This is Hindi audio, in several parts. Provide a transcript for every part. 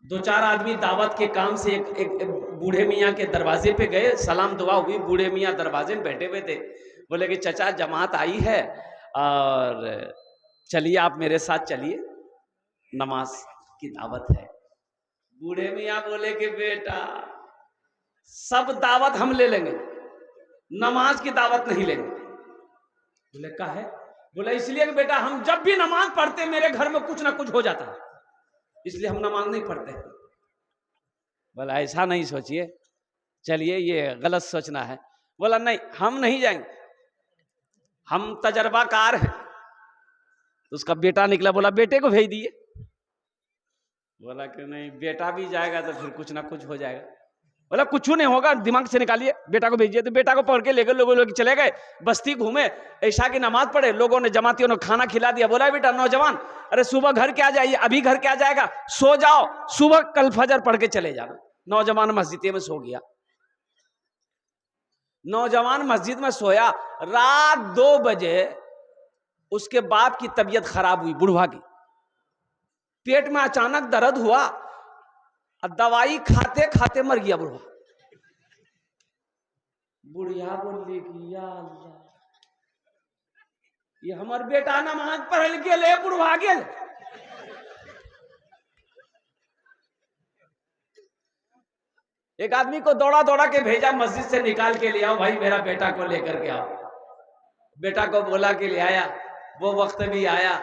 दो चार आदमी दावत के काम से एक बूढ़े मियाँ के दरवाजे पे गए, सलाम दुआ हुई, बूढ़े मियाँ दरवाजे में बैठे हुए थे। बोले कि चचा जमात आई है और चलिए आप मेरे साथ चलिए, नमाज की दावत है। बूढ़े मियाँ बोले कि बेटा सब दावत हम ले लेंगे, नमाज की दावत नहीं लेंगे। बोले का है? बोला इसलिए कि बेटा हम जब भी नमाज पढ़ते मेरे घर में कुछ ना कुछ हो जाता है, इसलिए हम नमाज नहीं पढ़ते। बोला ऐसा नहीं सोचिए, चलिए ये गलत सोचना है। बोला नहीं हम नहीं जाएंगे, हम तजर्बाकार हैं। तो उसका बेटा निकला, बोला बेटे को भेज दिए। बोला कि नहीं बेटा भी जाएगा तो फिर कुछ ना कुछ हो जाएगा। बोला कुछ नहीं होगा, दिमाग से निकालिए, बेटा को भेजिए। तो बेटा को पकड़ के ले गए, लोग चले गए, बस्ती घूमे, ऐशा की नमाज पढ़े, लोगों ने जमातियों ने खाना खिला दिया। बोला बेटा नौजवान, अरे सुबह घर क्या जाइए, अभी घर क्या जाएगा, सो जाओ, सुबह कल फजर पढ़ के चले जाना। नौजवान मस्जिद में सो गया। नौजवान मस्जिद में सोया, रात 2 बजे उसके बाप की तबीयत खराब हुई, बुढ़वा की, पेट में अचानक दर्द हुआ, दवाई खाते खाते मर गया बुढ़वा। बुढ़िया बोली कि या अल्लाह, ये हमार बेटा नमाज पढ़ के ले बुढ़वा गेल। एक आदमी को दौड़ा दौड़ा के भेजा, मस्जिद से निकाल के ले आओ भाई, मेरा बेटा को लेकर के आओ। बेटा को बोला कि ले आया, वो वक्त भी आया,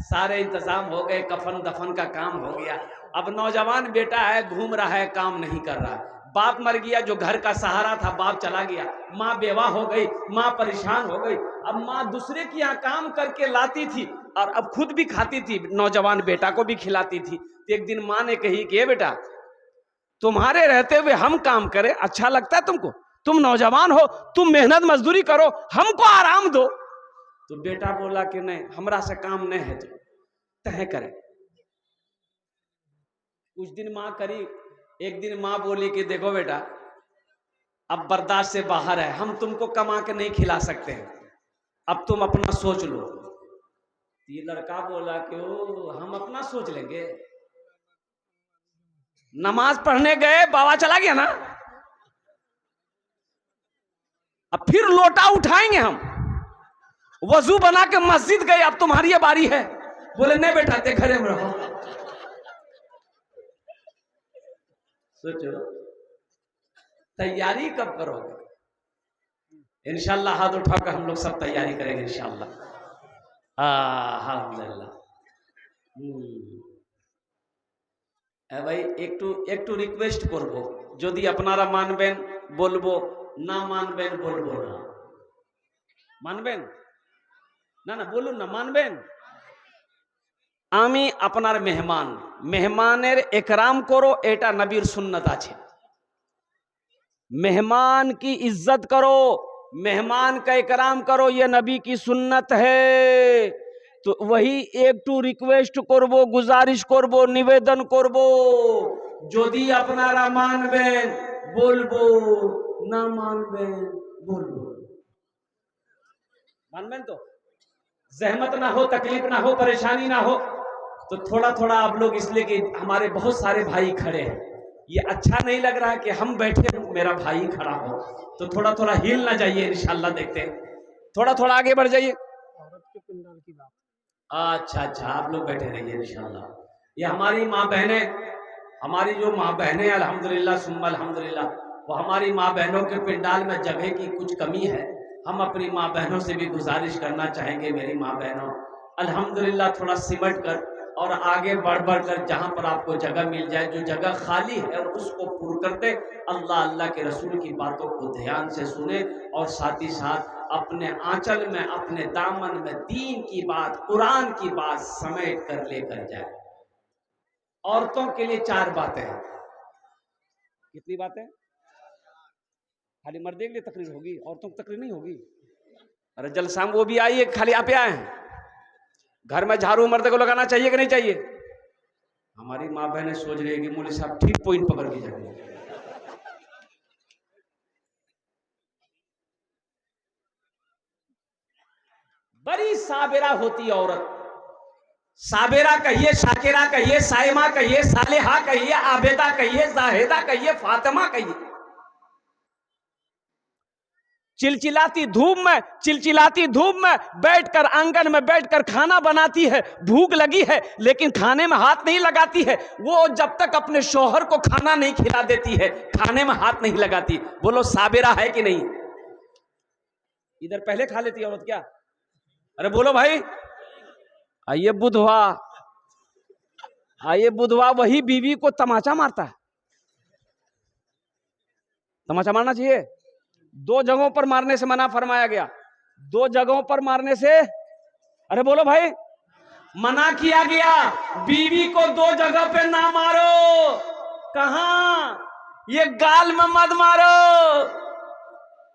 सारे इंतजाम हो गए, कफन दफन का काम हो गया। अब नौजवान बेटा है, घूम रहा है, काम नहीं कर रहा है। बाप मर गया, जो घर का सहारा था, बाप चला गया। माँ बेवा हो गई, माँ परेशान हो गई। अब माँ दूसरे के यहाँ काम करके लाती थी और अब खुद भी खाती थी, नौजवान बेटा को भी खिलाती थी। तो एक दिन माँ ने कही कि बेटा तुम्हारे रहते हुए हम काम करें, अच्छा लगता है तुमको? तुम नौजवान हो, तुम मेहनत मजदूरी करो, हमको आराम दो। तो बेटा बोला कि नहीं हमरा से काम नहीं है, तो तय करे। कुछ दिन माँ करी, एक दिन माँ बोली कि देखो बेटा अब बर्दाश्त से बाहर है, हम तुमको कमा के नहीं खिला सकते हैं, अब तुम अपना सोच लो। ये लड़का बोला कि ओ हम अपना सोच लेंगे। नमाज पढ़ने गए, बाबा चला गया ना, अब फिर लोटा उठाएंगे हम, वजू बना के मस्जिद गए, अब तुम्हारी बारी है। बोले नहीं बेटा ते घरे में रहो। सोचो तैयारी कब करोगे? इंशाल्लाह हाथ उठाकर हम लोग सब तैयारी करेंगे इंशाल्लाह। अल्हम्दुलिल्लाह। भाई একটু রিকোয়েস্ট করব, যদি আপনারা মানবেন বলবো, না মানবেন বলবো না। মানবেন? না না বলুন না, মানবেন? আমি আপনার মেহমান, মেহমানের একরাম করো, এটা নবীর সুন্নত আছে। मेहमान की इज्जत करो, मेहमान का इकराम करो, ये नबी की सुन्नत है। तो वही एक टू रिक्वेस्ट करबो, गुजारिश करबो, निवेदन करबो, যদি আপনারা মানবেন বলবো, না মানবেন বলবো। मानবেন तो? जहमत ना हो, तकलीफ ना हो, परेशानी ना हो। तो थोड़ा थोड़ा आप लोग, इसलिए कि हमारे बहुत सारे भाई खड़े हैं, ये अच्छा नहीं लग रहा है कि हम बैठे मेरा भाई खड़ा हो, तो थोड़ा थोड़ा हिल ना जाइए, इंशाल्लाह देखते हैं, थोड़ा थोड़ा आगे बढ़ जाइए। औरत के पिंडल की बात, अच्छा अच्छा आप लोग बैठे रहिए इंशाल्लाह। ये हमारी माँ बहने, हमारी जो माँ बहने अल्हम्दुलिल्लाह सुम्मा अल्हम्दुलिल्लाह, वो हमारी माँ बहनों के पिंडाल में जगह की कुछ कमी है। हम अपनी माँ बहनों से भी गुजारिश करना चाहेंगे, मेरी माँ बहनों अल्हम्दुलिल्लाह थोड़ा सिमट कर और आगे बढ़ बढ़ कर जहाँ पर आपको जगह मिल जाए, जो जगह खाली है उसको पूर्ण कर दे। अल्लाह अल्लाह के रसूल की बातों को ध्यान से सुने और साथ ही साथ अपने आंचल में, अपने दामन में दीन की बात, कुरान की बात समेट कर लेकर जाए। औरतों के लिए 4 बातें हैं। कितनी बातें? खाली मर्दों के लिए तकरीर होगी, औरतों की तकरीर नहीं होगी? अरे जलसा वो भी आई है, खाली आप आए हैं? घर में झाड़ू मर्द को लगाना चाहिए कि नहीं चाहिए? हमारी माँ बहनें सोच रही है कि मौलवी साहब ठीक पॉइंट पकड़ के जाएंगे। बड़ी साबिरा होती है औरत, साबिरा कहिए, शाकिरा कहिए, साइमा कहिए, सालेहा कहिए, आबेदा कहिए, जाहिदा कहिए, फातिमा कहिए। चिलचिलाती धूप में बैठकर, आंगन में बैठकर खाना बनाती है, भूख लगी है लेकिन खाने में हाथ नहीं लगाती है। वो जब तक अपने शौहर को खाना नहीं खिला देती है, खाने में हाथ नहीं लगाती। बोलो साबिरा है कि नहीं? इधर पहले खा लेती है औरत क्या? अरे बोलो भाई। आइए बुधवा वही बीवी को तमाचा मारता है। तमाचा मारना चाहिए। 2 जगहों पर मारने से मना फरमाया गया। 2 जगहों पर मारने से, अरे बोलो भाई, मना किया गया। बीवी को 2 जगह पे ना मारो। कहां? ये गाल में मत मारो।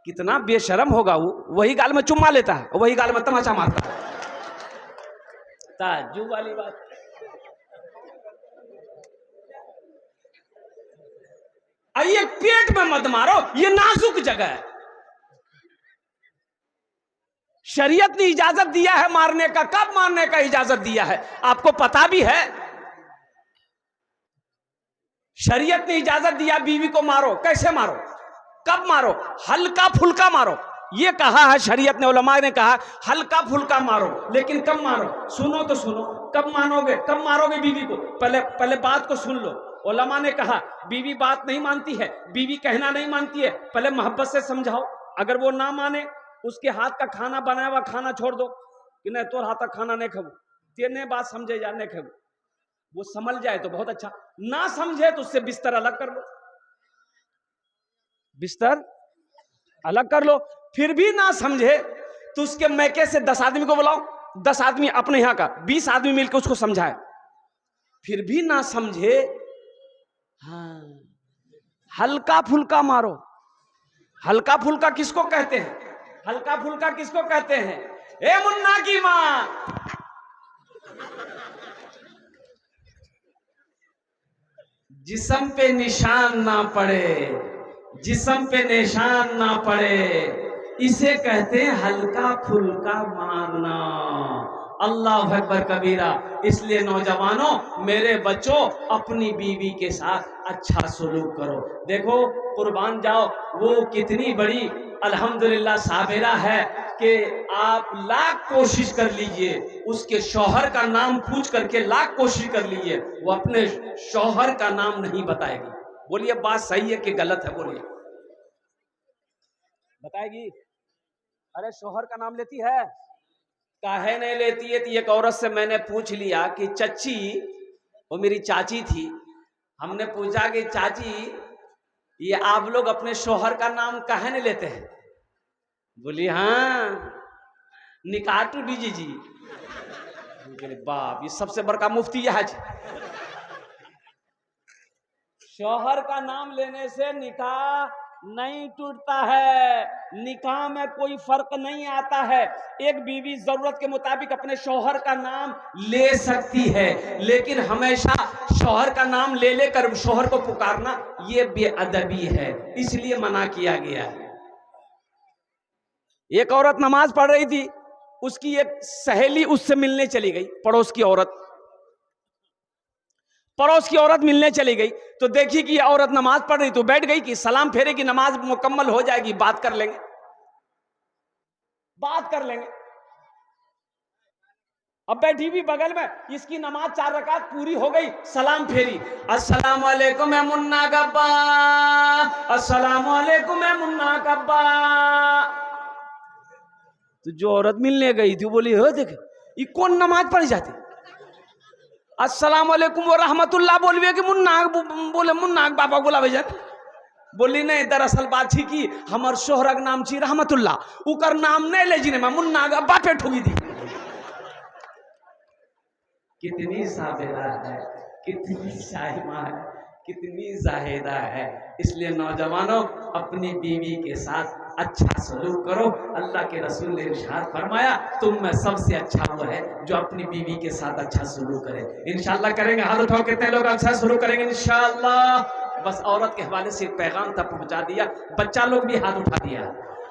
कितना बेशरम होगा वो, वही गाल में चुम्मा लेता है, वही गाल में तमाचा मारता है। ताज्जुब वाली बात। ये पेट में मत मारो, ये नाजुक जगह है। शरीयत ने इजाजत दिया है मारने का। कब मारने का इजाजत दिया है आपको पता भी है? शरीयत ने इजाजत दिया बीवी को मारो। कैसे मारो? कब मारो? हल्का फुल्का मारो। ये कहा है शरीयत ने, उलमा ने कहा हल्का फुल्का मारो, लेकिन कब मारो? सुनो तो सुनो, कब मारोगे बीवी को? पहले बात को सुन लो। उलमा ने कहा बीवी बात नहीं मानती है, बीवी कहना नहीं मानती है, पहले मोहब्बत से समझाओ। अगर वो ना माने, उसके हाथ का खाना बनाया हुआ खाना छोड़ दो कि नहीं तोर हाथ का खाना नहीं खाऊ, तेने बात समझे जा नहीं खाऊ। वो समझ जाए तो बहुत अच्छा, ना समझे तो उससे बिस्तर अलग कर लो। बिस्तर अलग कर लो। फिर भी ना समझे तो उसके मैके से 10 आदमी को बुलाओ, 10 आदमी अपने यहाँ का, 20 आदमी मिलकर उसको समझाए। फिर भी ना समझे, हाँ, हल्का फुल्का मारो। हल्का फुल्का किसको कहते हैं? हल्का फुल्का किसको कहते हैं? ए मुन्ना की मां, जिस्म पे निशान ना पड़े, जिस्म पे निशान ना पड़े, इसे कहते हैं हल्का फुल्का मारना। अल्लाह अकबर कबीरा। इसलिए नौजवानों, मेरे बच्चों, अपनी बीवी के साथ अच्छा सलूक करो। देखो, कुर्बान जाओ, वो कितनी बड़ी अल्हम्दुलिल्लाह साबिरा है कि आप लाख कोशिश कर लीजिए, उसके शौहर का नाम पूछ करके लाख कोशिश कर लीजिए, वो अपने शौहर का नाम नहीं बताएगी। बोलिए बात सही है कि गलत है? बोलिए, बताएगी? अरे शौहर का नाम लेती है? काहे नहीं लेती है? तो एक औरत से मैंने पूछ लिया कि चच्ची, वो मेरी चाची थी, हमने पूछा कि चाची, ये आप लोग अपने शौहर का नाम काहे नहीं लेते हैं? बोली हाँ, निकाह टू दीजिए जी। बाप, ये सबसे बड़का मुफ्ती है जी। शौहर का नाम लेने से निकाह नहीं टूटता है, निकाह में कोई फर्क नहीं आता है। एक बीवी जरूरत के मुताबिक अपने शौहर का नाम ले सकती है, लेकिन हमेशा शौहर का नाम ले लेकर शौहर को पुकारना ये बेअदबी है, इसलिए मना किया गया है। एक औरत नमाज पढ़ रही थी, उसकी एक सहेली उससे मिलने चली गई, पड़ोस की औरत मिलने चली गई। तो देखी कि औरत नमाज पढ़ रही, तो बैठ गई कि सलाम फेरेगी, नमाज मुकम्मल हो जाएगी, बात कर लेंगे। अब बैठी भी बगल में, इसकी नमाज 4 रकात पूरी हो गई, सलाम फेरी, अस्सलाम वालेकुम है मुन्ना गब्बा, अस्सलाम वालेकुम है मुन्ना गब्बा। तो जो औरत मिलने गई थी बोली, हो देख ये कौन नमाज पढ़ जाती, अस्सलाम वालेकुम व रहमतुल्लाह बोलवे कि मुन्ना बाबा बोला भैया। बोली नहीं, दरअसल बात थी कि हमार शोहरक नाम छी रहमतुल्लाह, उकर नाम नहीं ले जीने में मुन्ना बापे ठुगी दी। कितनी साबिरा है, कितनी साहिमा है, कितनी जाहिदा है। इसलिए नौजवानों, अपनी बीवी के साथ अच्छा सलूक करो। अल्लाह के रसूल ने इरशाद फरमाया, तुम में सबसे अच्छा वो है जो अपनी बीवी के साथ अच्छा सलूक करे। इंशाअल्लाह करेंगे? हाथ उठाओ, कितने लोग अच्छा सलूक करेंगे इंशाअल्लाह? बस औरत के हवाले से पैगाम तक पहुंचा दिया, बच्चा लोग भी हाथ उठा दिया।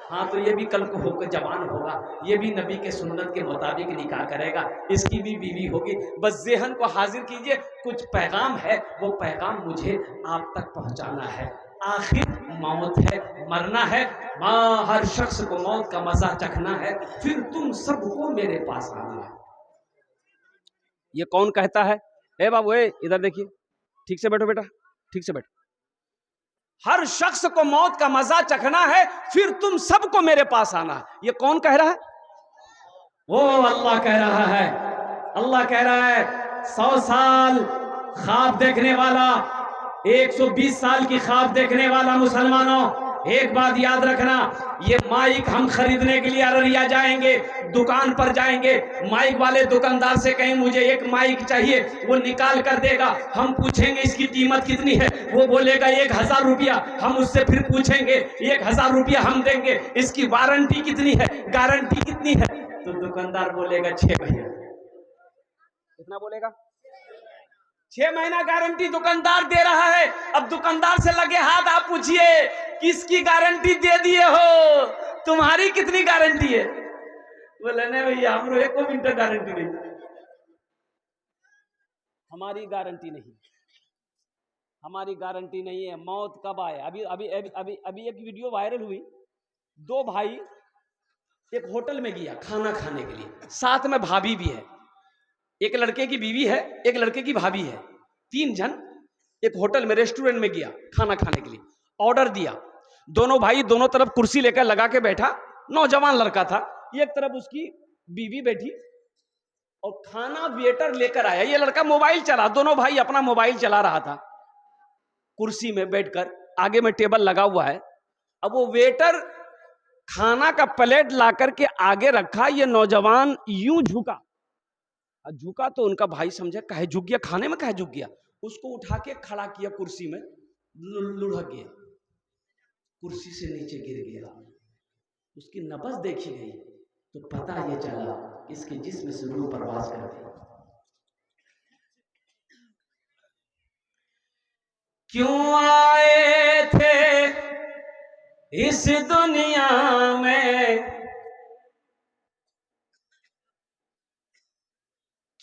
हाँ तो ये भी कल को होकर जवान होगा, ये भी नबी के सुन्नत के मुताबिक निकाह करेगा, इसकी भी बीवी होगी। बस ज़हन को हाजिर कीजिए, कुछ पैगाम है, वो पैगाम मुझे आप तक पहुंचाना है। आखिर मौत है, मरना है, माँ हर शख्स को मौत का मजा चखना है, फिर तुम सबको मेरे पास आना है। ये कौन कहता है? ए बाबू, ए इधर देखिए, ठीक से बैठो बेटा, ठीक से बैठो। हर शख्स को मौत का मजा चखना है, फिर तुम सबको मेरे पास आना है। ये कौन कह रहा है? वो अल्लाह कह रहा है। अल्लाह कह रहा है 100 साल ख्वाब देखने वाला, 120 साल की ख्वाब देखने वाला मुसलमानों, एक बात याद रखना, ये माइक हम खरीदने के लिए अररिया जाएंगे, दुकान पर जाएंगे, माइक वाले दुकानदार से कहें मुझे एक माइक चाहिए, वो निकाल कर देगा। हम पूछेंगे इसकी कीमत कितनी है, वो बोलेगा 1000 रुपया। हम उससे फिर पूछेंगे 1000 रुपया हम देंगे, इसकी वारंटी कितनी है, गारंटी कितनी है? तो दुकानदार बोलेगा 6 महीना। कितना बोलेगा? 6 महीना गारंटी दुकानदार दे रहा है। अब दुकानदार से लगे हाथ, आप पूछिए किसकी गारंटी दे दिए हो, तुम्हारी कितनी गारंटी है? बोले नहीं भैया, हमरो 1 मिनट गारंटी नहीं, हमारी गारंटी नहीं, हमारी गारंटी नहीं है। मौत कब आए? अभी अभी अभी अभी अभी एक वीडियो वायरल हुई, 2 भाई एक होटल में गया खाना खाने के लिए, साथ में भाभी भी है, एक लड़के की बीवी है, एक लड़के की भाभी है, 3 जन एक होटल में रेस्टोरेंट में गया खाना खाने के लिए। ऑर्डर दिया, दोनों भाई दोनों तरफ कुर्सी लेकर लगा के बैठा, नौजवान लड़का था, एक तरफ उसकी बीवी बैठी, और खाना वेटर लेकर आया। ये लड़का मोबाइल चला, दोनों भाई अपना मोबाइल चला रहा था कुर्सी में बैठकर, आगे में टेबल लगा हुआ है। अब वो वेटर खाना का प्लेट ला करके आगे रखा, ये नौजवान यूं झुका, झुका तो उनका भाई समझा कहे झुक गया, खाने में कहे झुक गया, उसको उठा के खड़ा किया कुर्सी में, लुढ़क गया, कुर्सी से नीचे गिर गया। उसकी नब्ज देखी गई तो पता ये चला इसके जिस्म से रूह परवास कर गई। क्यों आए थे इस दुनिया में,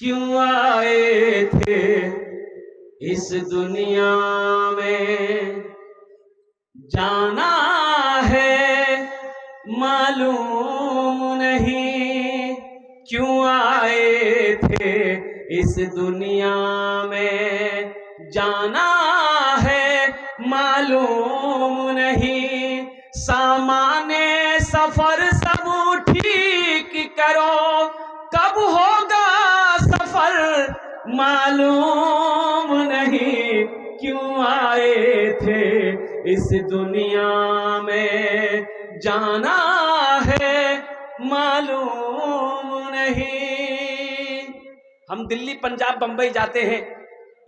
क्यों आए थे इस दुनिया में, जाना है मालूम नहीं, क्यों आए थे इस दुनिया में, जाना है मालूम नहीं, सामाने सफर सब ठीक करो, कब होगा सफर मालूम नहीं, क्यों आए थे इस दुनिया में, जाना है मालूम नहीं। हम दिल्ली पंजाब बंबई जाते हैं,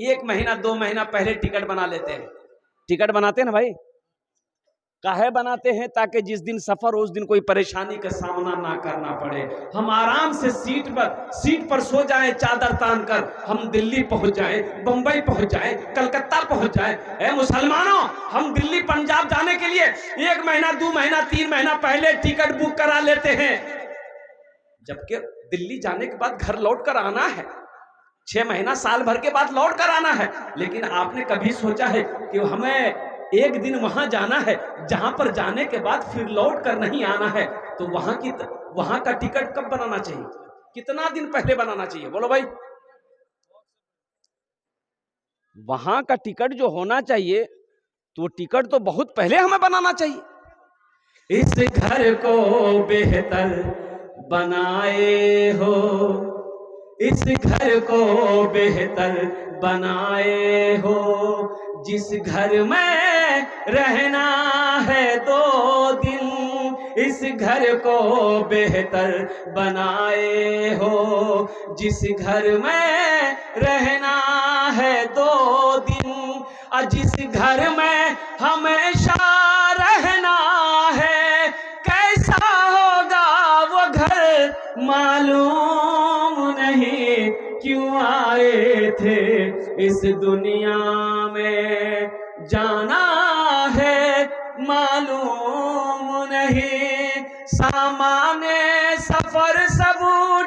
1 महीना 2 महीना पहले टिकट बना लेते हैं। टिकट बनाते हैं ना भाई, काहे बनाते हैं? ताकि जिस दिन सफर हो उस दिन कोई परेशानी का सामना ना करना पड़े, हम आराम से सीट पर सो जाएं, चादर तान कर हम दिल्ली पहुंच जाएं, बंबई पहुंच जाएं, कलकत्ता पहुंच जाएं। ए मुसलमानों, हम दिल्ली पंजाब जाने के लिए 1 महीना 2 महीना 3 महीना पहले टिकट बुक करा लेते हैं, जबकि दिल्ली जाने के बाद घर लौट कर आना है, 6 महीना साल भर के बाद लौट कर आना है। लेकिन आपने कभी सोचा है कि हमें एक दिन वहां जाना है, जहां पर जाने के बाद फिर लौट कर नहीं आना है? तो वहां का टिकट कब बनाना चाहिए, कितना दिन पहले बनाना चाहिए? बोलो भाई। वहां का टिकट जो होना चाहिए, तो टिकट तो बहुत पहले हमें बनाना चाहिए। इस घर को बेहतर बनाए हो, इस घर को बेहतर बनाए हो, जिस घर में रहना है 2 दिन, इस घर को बेहतर बनाए हो, जिस घर में रहना है 2 दिन, और जिस घर में हमेशा रहना है, कैसा होगा वो घर मालूम नहीं, क्यों आए थे इस दुनिया में, जाना है मालूम नहीं। सामाने सफर सब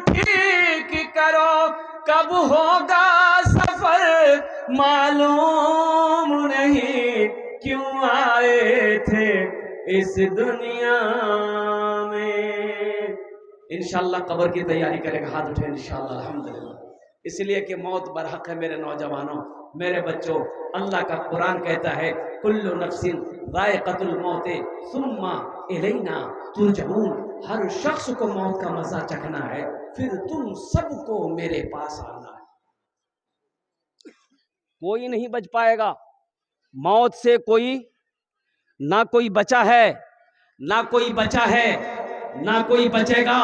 ठीक करो, कब होगा सफर मालूम नहीं, क्यों आए थे इस दुनिया में। इंशाअल्लाह कब्र की तैयारी करेगा, हाथ उठे इंशाअल्लाह अल्हम्दुलिल्लाह। इसलिए कि मौत बरहक है मेरे नौजवानों, मेरे बच्चों। अल्लाह का कुरान कहता है कुल्लु नफ्सिन ज़ाइक़तुल मौत सुम्मा इलैना तुरजऊन। हर शख्स को मौत का मजा चखना है, फिर तुम सबको मेरे पास आना है। कोई नहीं बच पाएगा मौत से, कोई ना कोई बचा है, ना कोई बचा है, ना कोई बचेगा।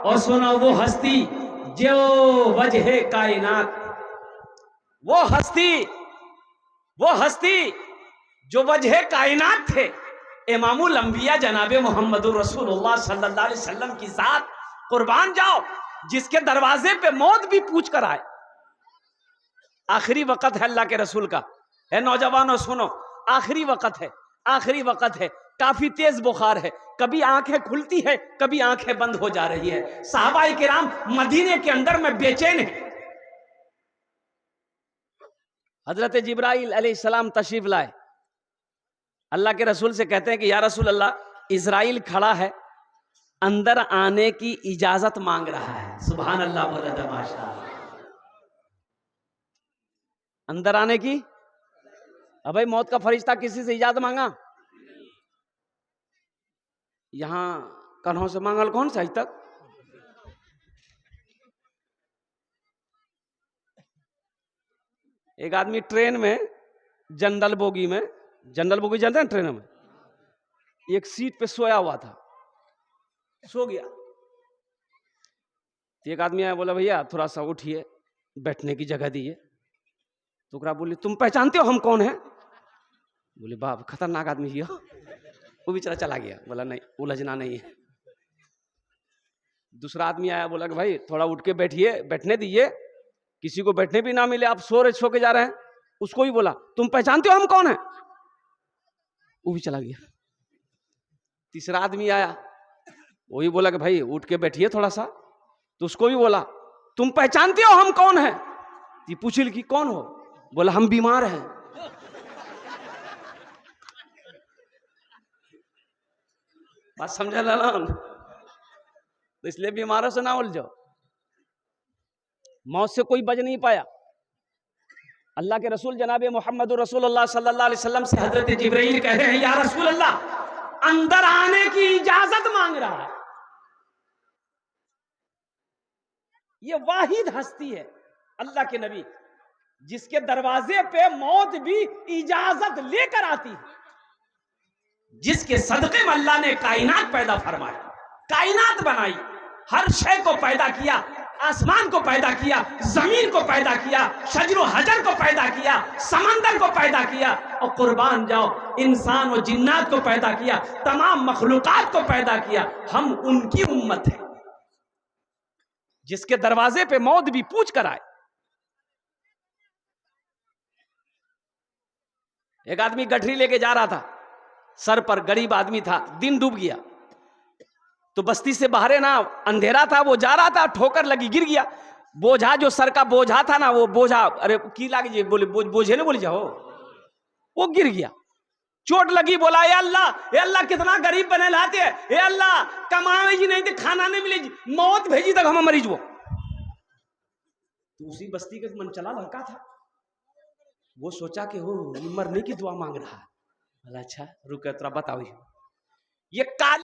और सुनो, वो हस्ती जो वजह कायनात, वो हस्ती जो वजह कायनात थे, इमामुल अंबिया जनाबे मोहम्मदुर रसूलुल्लाह सल्लल्लाहु अलैहि वसल्लम की जात, कुर्बान जाओ, जिसके दरवाजे पे मौत भी पूछ कर आए। आखिरी वक्त है अल्लाह के रसूल का, है नौजवानों सुनो, आखिरी वक्त है, आखिरी वक्त है। काफी तेज बुखार है, कभी आंखें खुलती है, कभी आंखें बंद हो जा रही है। सहाबाए किराम मदीने के अंदर में बेचैन है। हजरत जिब्राइल अलैहिस्सलाम तशरीफ लाए, अल्लाह के रसूल से कहते हैं कि या रसूल अल्लाह, इजराइल खड़ा है, अंदर आने की इजाजत मांग रहा है। सुभान अल्लाह, बोला माशाअल्लाह। अंदर आने की, अब भाई मौत का फरिश्ता किसी से इजाजत मांगा? यहां कन्हों से मांगल कौन सा आज तक? एक आदमी ट्रेन में जनरल बोगी में, जनरल बोगी जानते हैं ट्रेन में, एक सीट पे सोया हुआ था, सो गया। एक आदमी आया, बोला भैया थोड़ा सा उठिए, बैठने की जगह दीजिए। तो बोली तुम पहचानते हो हम कौन है? बोले बाप खतरनाक आदमी ही हो। वो बेचारा चला गया, बोला नहीं उलझना नहीं है। दूसरा आदमी आया, बोला कि भाई थोड़ा उठ के बैठिए, बैठने दीजिए, किसी को बैठने भी ना मिले, आप सो के जा रहे हैं। उसको भी बोला तुम पहचानते हो हम कौन है? वो भी चला गया। तीसरा आदमी आया, वही बोला कि भाई उठ के बैठिए थोड़ा सा। तो उसको भी बोला तुम पहचानते हो हम कौन है? ये पूछिल कि कौन हो? बोला हम बीमार हैं। बात समझा लाला? तो इसलिए बीमारों से ना उलझो। मौत से कोई बच नहीं पाया। अल्लाह के रसूल जनाबे मोहम्मदुर रसूलुल्लाह सल्लल्लाहु अलैहि वसल्लम से हजरत जिब्राइल कह रहे हैं या रसूल अल्लाह, अंदर आने की इजाजत मांग रहा है। ये वाहिद हस्ती है अल्लाह के नबी, जिसके दरवाजे पे मौत भी इजाजत लेकर आती है, जिसके सदके में अल्लाह ने कायनात पैदा फरमाई, कायनात बनाई, हर शय को पैदा किया, आसमान को पैदा किया, जमीन को पैदा किया, शजर हजर को पैदा किया, समंदर को पैदा किया, और कुर्बान जाओ इंसान और जिन्नात को पैदा किया, तमाम मखलूकात को पैदा किया। हम उनकी उम्मत है जिसके दरवाजे पे मौत भी पूछ कर आए। एक आदमी गठरी लेके जा रहा था, सर पर, गरीब आदमी था, दिन डूब गया। तो बस्ती से बाहर ना अंधेरा था, वो जा रहा था, ठोकर लगी, गिर गया। बोझा जो सर का बोझा था ना, वो बोझा, अरे की लागी बोले बोझे ना बोले जाओ, वो गिर गया, चोट लगी। बोला ए अल्लाह कितना गरीब बने लाते हैं, ए अल्लाह कमावे जी नहीं थे, खाना नहीं मिले जी, मौत भेजी तक हम मरीज। वो तो उसी बस्ती का मन चला लड़का था, वो सोचा कि हो मरने की दुआ मांग रहा है। अच्छा रुक थोड़ा बताओ, ये काल